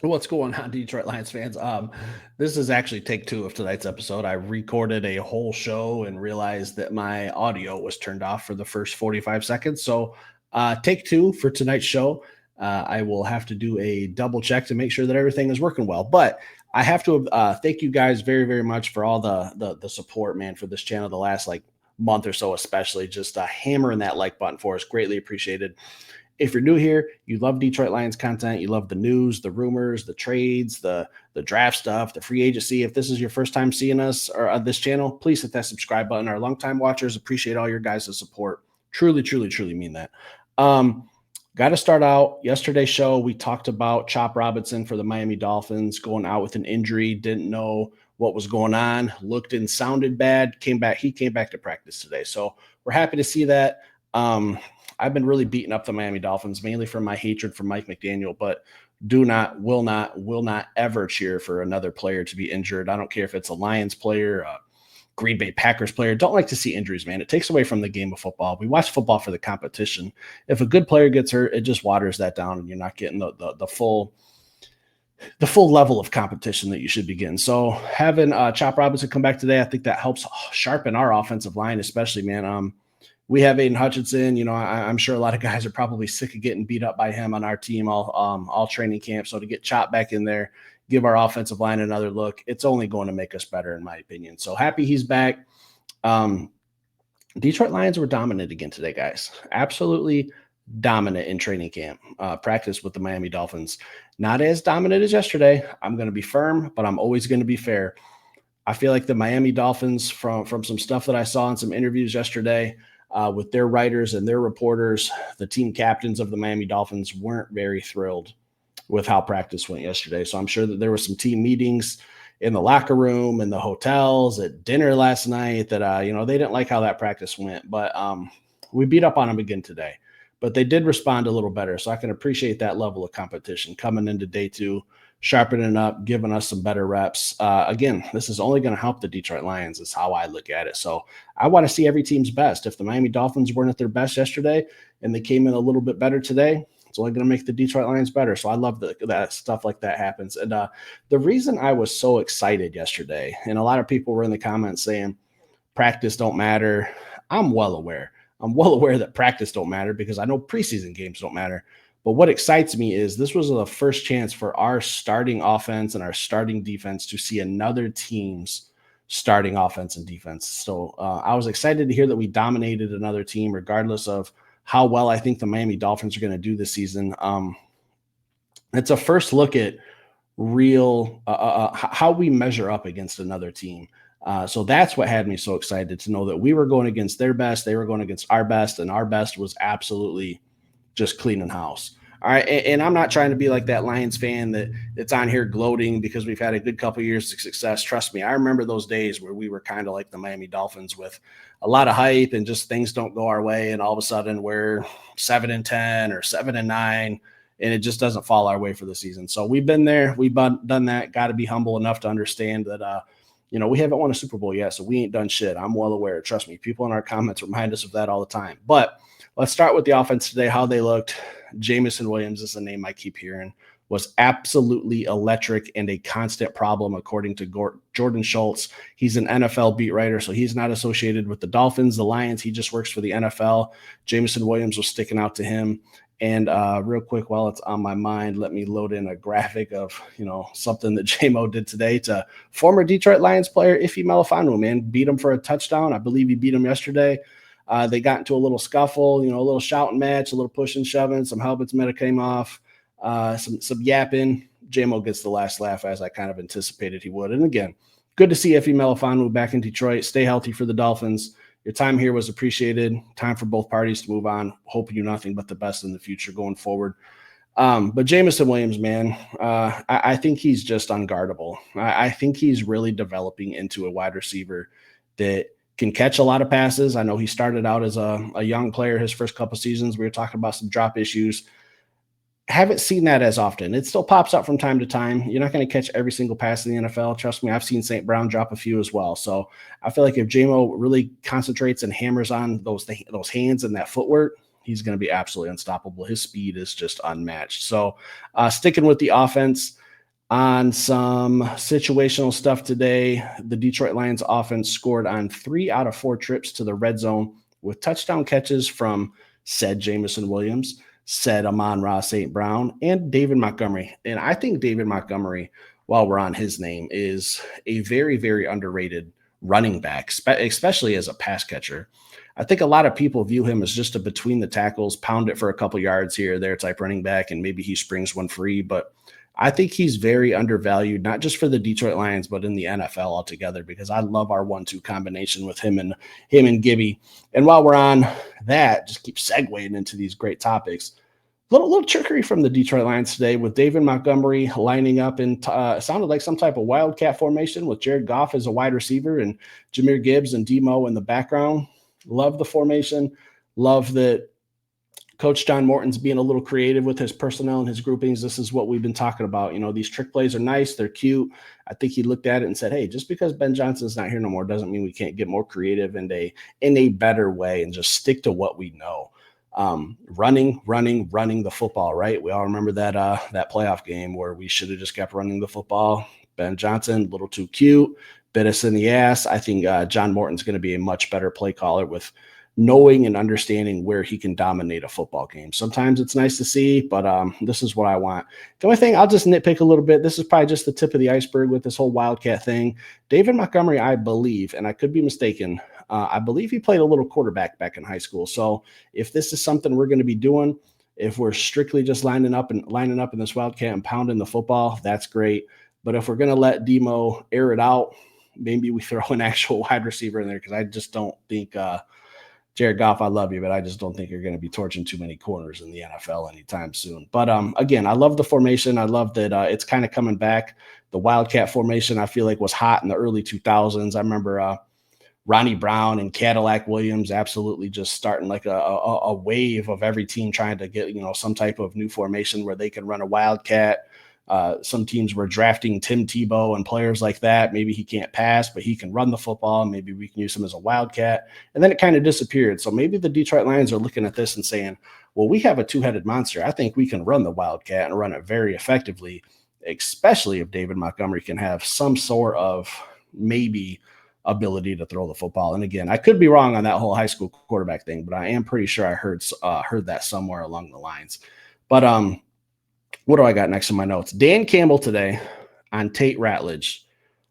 What's going on, Detroit Lions fans? This is actually take two of tonight's episode. I recorded a whole show and realized that my audio was turned off for the first 45 seconds. So, take two for tonight's show. I will have to do a double check to make sure that everything is working well. But I have to thank you guys very, very much for all the support, man, for this channel the last like month or so, especially just hammering that like button for us. Greatly appreciated. If you're new here, you love Detroit Lions content, you love the news, the rumors, the trades, the draft stuff, the free agency. If this is your first time seeing us or this channel, please hit that subscribe button. Our longtime watchers appreciate all your guys' support. Truly, truly, truly mean that. Got to start out yesterday's show. We talked about Chop Robinson for the Miami Dolphins going out with an injury, didn't know what was going on, looked and sounded bad, came back. He came back to practice today. So we're happy to see that. I've been really beating up the Miami Dolphins, mainly for my hatred for Mike McDaniel, but will not ever cheer for another player to be injured. I don't care if it's a Lions player, a Green Bay Packers player. Don't like to see injuries, man. It takes away from the game of football. We watch football for the competition. If a good player gets hurt, it just waters that down, and you're not getting the full level of competition that you should be getting. So having Chop Robinson come back today, I think that helps sharpen our offensive line, especially, man. We have Aiden Hutchinson. I'm sure a lot of guys are probably sick of getting beat up by him on our team all training camp. So to get Chop back in there, give our offensive line another look, it's only going to make us better, in my opinion. So happy he's back. Detroit Lions were dominant again today, guys. Absolutely dominant in training camp. Practice with the Miami Dolphins. Not as dominant as yesterday. I'm going to be firm, but I'm always going to be fair. I feel like the Miami Dolphins, from some stuff that I saw in some interviews yesterday, with their writers and their reporters, the team captains of the Miami Dolphins weren't very thrilled with how practice went yesterday. So I'm sure that there were some team meetings in the locker room, in the hotels, at dinner last night that, they didn't like how that practice went. But we beat up on them again today. But they did respond a little better. So I can appreciate that level of competition coming into day two, sharpening up, giving us some better reps. Again, this is only going to help the Detroit Lions is how I look at it. So I want to see every team's best. If the Miami Dolphins weren't at their best yesterday and they came in a little bit better today, it's only going to make the Detroit Lions better. So I love that stuff like that happens. And the reason I was so excited yesterday, and a lot of people were in the comments saying practice don't matter. I'm well aware that practice don't matter because I know preseason games don't matter. But what excites me is this was the first chance for our starting offense and our starting defense to see another team's starting offense and defense. So I was excited to hear that we dominated another team, regardless of how well I think the Miami Dolphins are going to do this season. It's a first look at real how we measure up against another team. So that's what had me so excited to know that we were going against their best, they were going against our best, and our best was absolutely just cleaning house. All right. And I'm not trying to be like that Lions fan that's on here gloating because we've had a good couple of years of success. Trust me, I remember those days where we were kind of like the Miami Dolphins with a lot of hype and just things don't go our way. And all of a sudden we're 7-10 or 7-9, and it just doesn't fall our way for the season. So we've been there. We've done that. Got to be humble enough to understand that, we haven't won a Super Bowl yet, so we ain't done shit. I'm well aware. Trust me. People in our comments remind us of that all the time. But let's start with the offense today, how they looked. Jamison Williams is the name I keep hearing, was absolutely electric and a constant problem, according to Jordan Schultz. He's an NFL beat writer, so he's not associated with the Dolphins, the Lions. He just works for the NFL. Jamison Williams was sticking out to him. And real quick, while it's on my mind, let me load in a graphic of, something that J-Mo did today to former Detroit Lions player Ife Melifonwu, man. Beat him for a touchdown. I believe he beat him yesterday. They got into a little scuffle, a little shouting match, a little pushing, shoving. Some helmets might have came off, some yapping. J-Mo gets the last laugh, as I kind of anticipated he would. And again, good to see Ife Melifonwu back in Detroit. Stay healthy for the Dolphins. Your time here was appreciated. Time for both parties to move on. Hoping you nothing but the best in the future going forward. But Jamison Williams, man, I think he's just unguardable. I think he's really developing into a wide receiver that can catch a lot of passes. I know he started out as a young player his first couple seasons. We were talking about some drop issues. Haven't seen that as often. It still pops up from time to time. You're not going to catch every single pass in the NFL. Trust me, I've seen St. Brown drop a few as well. So I feel like if J-Mo really concentrates and hammers on those hands and that footwork, he's going to be absolutely unstoppable. His speed is just unmatched. So sticking with the offense, On some situational stuff today, the Detroit Lions offense scored on 3 out of 4 trips to the red zone with touchdown catches from said Jamison Williams, said Amon-Ra St. Brown, and David Montgomery. And I think David Montgomery, while we're on his name, is a very, very underrated running back, especially as a pass catcher. I think a lot of people view him as just a between the tackles, pound it for a couple yards here or there type running back, and maybe he springs one free. But I think he's very undervalued, not just for the Detroit Lions, but in the NFL altogether, because I love our 1-2 combination with him and Gibby. And while we're on that, just keep segueing into these great topics. Little trickery from the Detroit Lions today with David Montgomery lining up in sounded like some type of wildcat formation with Jared Goff as a wide receiver and Jahmyr Gibbs and Demo in the background. Love the formation. Love that Coach John Morton's being a little creative with his personnel and his groupings. This is what we've been talking about. These trick plays are nice. They're cute. I think he looked at it and said, hey, just because Ben Johnson's not here no more doesn't mean we can't get more creative in a better way and just stick to what we know. Running the football, right? We all remember that playoff game where we should have just kept running the football. Ben Johnson, a little too cute, bit us in the ass. I think John Morton's going to be a much better play caller with knowing and understanding where he can dominate a football game. Sometimes it's nice to see, but this is what I want. The only thing, I'll just nitpick a little bit. This is probably just the tip of the iceberg with this whole Wildcat thing. David Montgomery, I believe, and I could be mistaken, I believe he played a little quarterback back in high school. So if this is something we're going to be doing, if we're strictly just lining up in this Wildcat and pounding the football, that's great. But if we're going to let Demo air it out, maybe we throw an actual wide receiver in there, because I just don't think Jared Goff, I love you, but I just don't think you're going to be torching too many corners in the NFL anytime soon. But again, I love the formation. I love that it's kind of coming back. The Wildcat formation, I feel like, was hot in the early 2000s. I remember Ronnie Brown and Cadillac Williams absolutely just starting like a wave of every team trying to get, some type of new formation where they can run a Wildcat. Some teams were drafting Tim Tebow and players like that. Maybe he can't pass, but he can run the football. Maybe we can use him as a Wildcat. And then it kind of disappeared. So maybe the Detroit Lions are looking at this and saying, well, we have a two-headed monster. I think we can run the Wildcat and run it very effectively, especially if David Montgomery can have some sort of maybe ability to throw the football. And again, I could be wrong on that whole high school quarterback thing, but I am pretty sure I heard that somewhere along the lines. But what do I got next in my notes? Dan Campbell today on Tate Ratledge,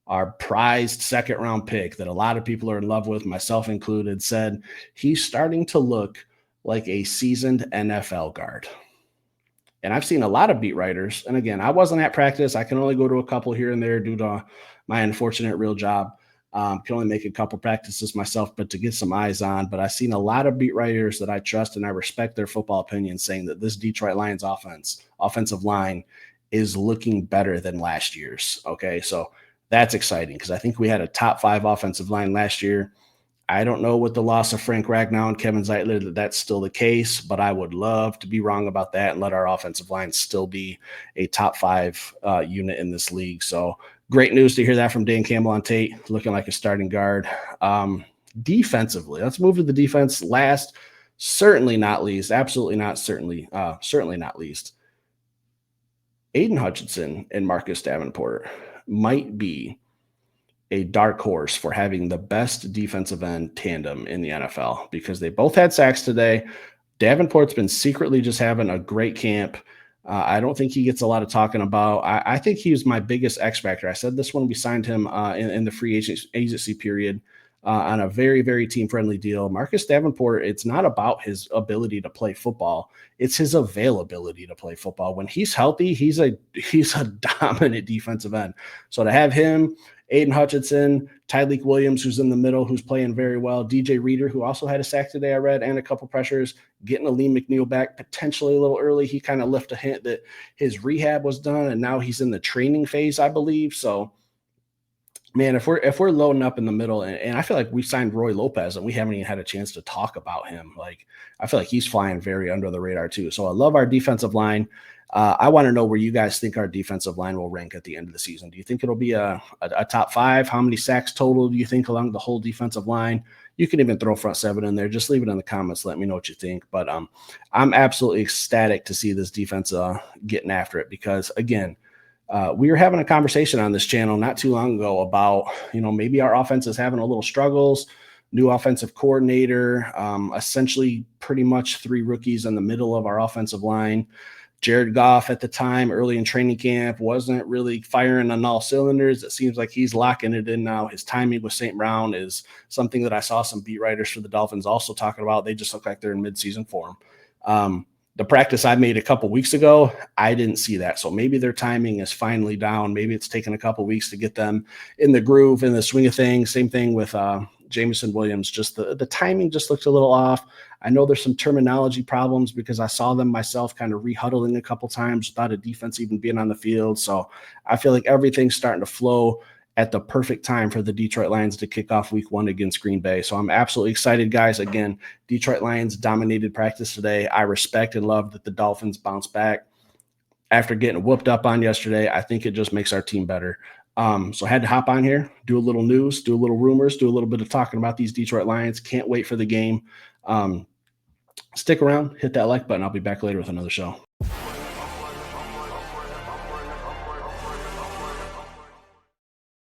our prized second-round pick that a lot of people are in love with, myself included, said he's starting to look like a seasoned NFL guard. And I've seen a lot of beat writers. And again, I wasn't at practice. I can only go to a couple here and there due to my unfortunate real job. Can only make a couple practices myself, but to get some eyes on. But I've seen a lot of beat writers that I trust and I respect their football opinions saying that this Detroit Lions offensive line is looking better than last year's. Okay, so that's exciting because I think we had a top 5 offensive line last year. I don't know with the loss of Frank Ragnow and Kevin Zeitler that that's still the case, but I would love to be wrong about that and let our offensive line still be a top 5 unit in this league. So great news to hear that from Dan Campbell on Tate, looking like a starting guard. Defensively, let's move to the defense last, certainly not least, absolutely not certainly not least. Aiden Hutchinson and Marcus Davenport might be a dark horse for having the best defensive end tandem in the NFL because they both had sacks today. Davenport's been secretly just having a great camp. I don't think he gets a lot of talking about. I think he was my biggest X factor. I said this when we signed him in the free agency period on a very, very team-friendly deal. Marcus Davenport, it's not about his ability to play football. It's his availability to play football. When he's healthy, he's a dominant defensive end. So to have him, Aiden Hutchinson, Tyleik Williams, who's in the middle, who's playing very well. DJ Reader, who also had a sack today, I read, and a couple pressures. Getting Aleem McNeil back potentially a little early. He kind of left a hint that his rehab was done, and now he's in the training phase, I believe. So, man, if we're loading up in the middle, and I feel like we signed Roy Lopez, and we haven't even had a chance to talk about him. Like, I feel like he's flying very under the radar too. So I love our defensive line. I want to know where you guys think our defensive line will rank at the end of the season. Do you think it'll be a top 5? How many sacks total do you think along the whole defensive line? You can even throw front 7 in there. Just leave it in the comments. Let me know what you think. But I'm absolutely ecstatic to see this defense getting after it because, again, We were having a conversation on this channel not too long ago about, maybe our offense is having a little struggles. New offensive coordinator, essentially pretty much three rookies in the middle of our offensive line. Jared Goff at the time, early in training camp, wasn't really firing on all cylinders. It seems like he's locking it in now. His timing with St. Brown is something that I saw some beat writers for the Dolphins also talking about. They just look like they're in midseason form. The practice I made a couple weeks ago, I didn't see that. So maybe their timing is finally down. Maybe it's taken a couple weeks to get them in the groove, in the swing of things. Same thing with Jameson Williams. Just the timing just looks a little off. I know there's some terminology problems because I saw them myself kind of rehuddling a couple times without a defense even being on the field. So I feel like everything's starting to flow at the perfect time for the Detroit Lions to kick off week 1 against Green Bay. So I'm absolutely excited, guys. Again, Detroit Lions dominated practice today. I respect and love that the Dolphins bounced back after getting whooped up on yesterday. I think it just makes our team better. So I had to hop on here, do a little news, do a little rumors, do a little bit of talking about these Detroit Lions. Can't wait for the game. Stick around, hit that like button. I'll be back later with another show.